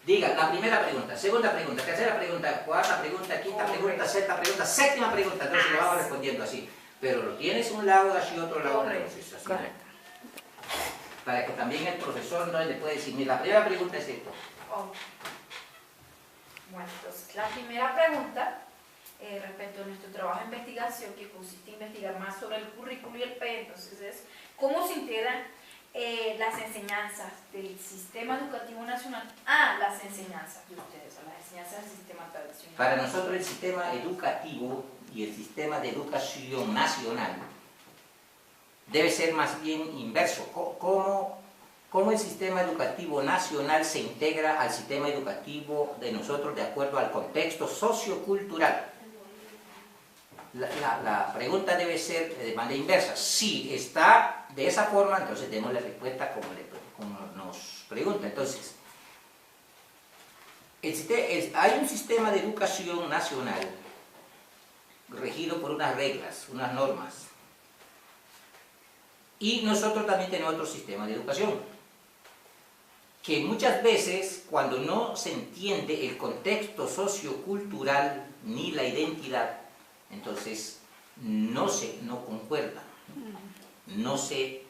Diga, la primera pregunta, segunda pregunta, tercera pregunta, cuarta pregunta, quinta pregunta, sexta pregunta, séptima pregunta, entonces lo vamos respondiendo así. Pero lo tienes un lado así, otro lado entonces, así. Correcto. Para que también el profesor no le pueda decir, mira, la primera pregunta es esto. Oh. Bueno, entonces la primera pregunta, respecto a nuestro trabajo de investigación, que consiste en investigar más sobre el currículo y el PE, entonces es cómo se integran las enseñanzas del sistema educativo nacional a las enseñanzas de ustedes, a las enseñanzas del sistema tradicional. Para nosotros el sistema educativo y el sistema de educación nacional debe ser más bien inverso. ¿Cómo el sistema educativo nacional se integra al sistema educativo de nosotros de acuerdo al contexto sociocultural? La pregunta debe ser de manera inversa. Si está de esa forma, entonces demos la respuesta como nos pregunta. Entonces, hay un sistema de educación nacional regido por unas reglas, unas normas. Y nosotros también tenemos otro sistema de educación, que muchas veces, cuando no se entiende el contexto sociocultural ni la identidad, entonces no concuerdan, no se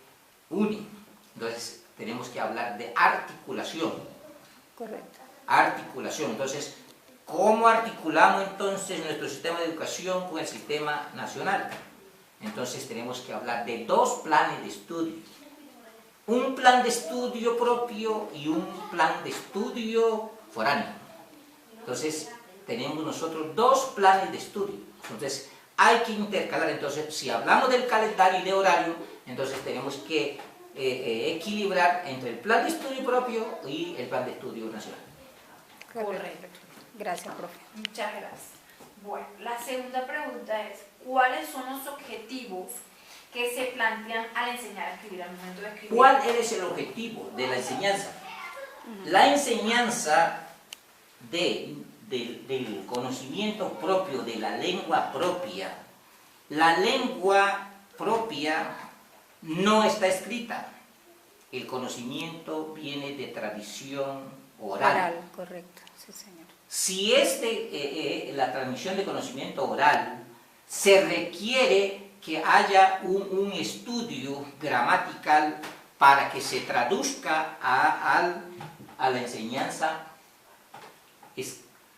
unen. Entonces tenemos que hablar de articulación. Correcto. Articulación. Entonces, ¿cómo articulamos entonces nuestro sistema de educación con el sistema nacional? Entonces tenemos que hablar de dos planes de estudio. Un plan de estudio propio y un plan de estudio foráneo. Entonces, tenemos nosotros dos planes de estudio. Entonces, hay que intercalar. Entonces, si hablamos del calendario y de horario, entonces tenemos que equilibrar entre el plan de estudio propio y el plan de estudio nacional. Correcto. Gracias, profe. Muchas gracias. Bueno, la segunda pregunta es, ¿cuáles son los objetivos que se plantean al enseñar a escribir, al momento de escribir? ¿Cuál es el objetivo de la enseñanza? La enseñanza del conocimiento propio, de la lengua propia. La lengua propia no está escrita. El conocimiento viene de tradición oral. Oral, correcto, sí, señor. Si la transmisión de conocimiento oral, se requiere que haya un estudio gramatical para que se traduzca a la enseñanza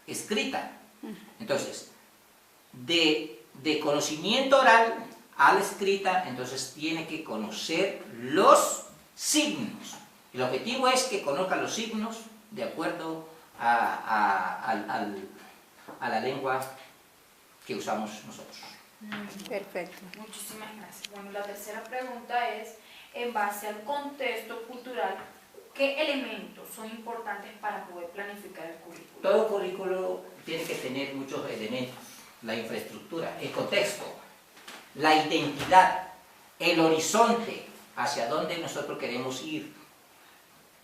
escrita. Entonces, de conocimiento oral a la escrita, entonces tiene que conocer los signos. El objetivo es que conozca los signos de acuerdo a la lengua que usamos nosotros. Perfecto. Muchísimas gracias. Bueno, la tercera pregunta es, en base al contexto cultural, ¿qué elementos son importantes para poder planificar el currículo? Todo currículo tiene que tener muchos elementos: la infraestructura, el contexto, la identidad, el horizonte, hacia dónde nosotros queremos ir,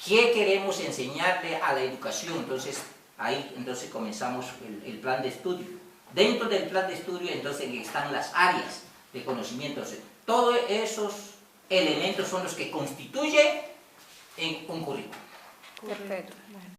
qué queremos enseñarle a la educación. Entonces, ahí comenzamos el plan de estudio. Dentro del plan de estudio, entonces, están las áreas de conocimiento. O sea, todos esos elementos son los que constituyen un currículo. Perfecto. Bueno.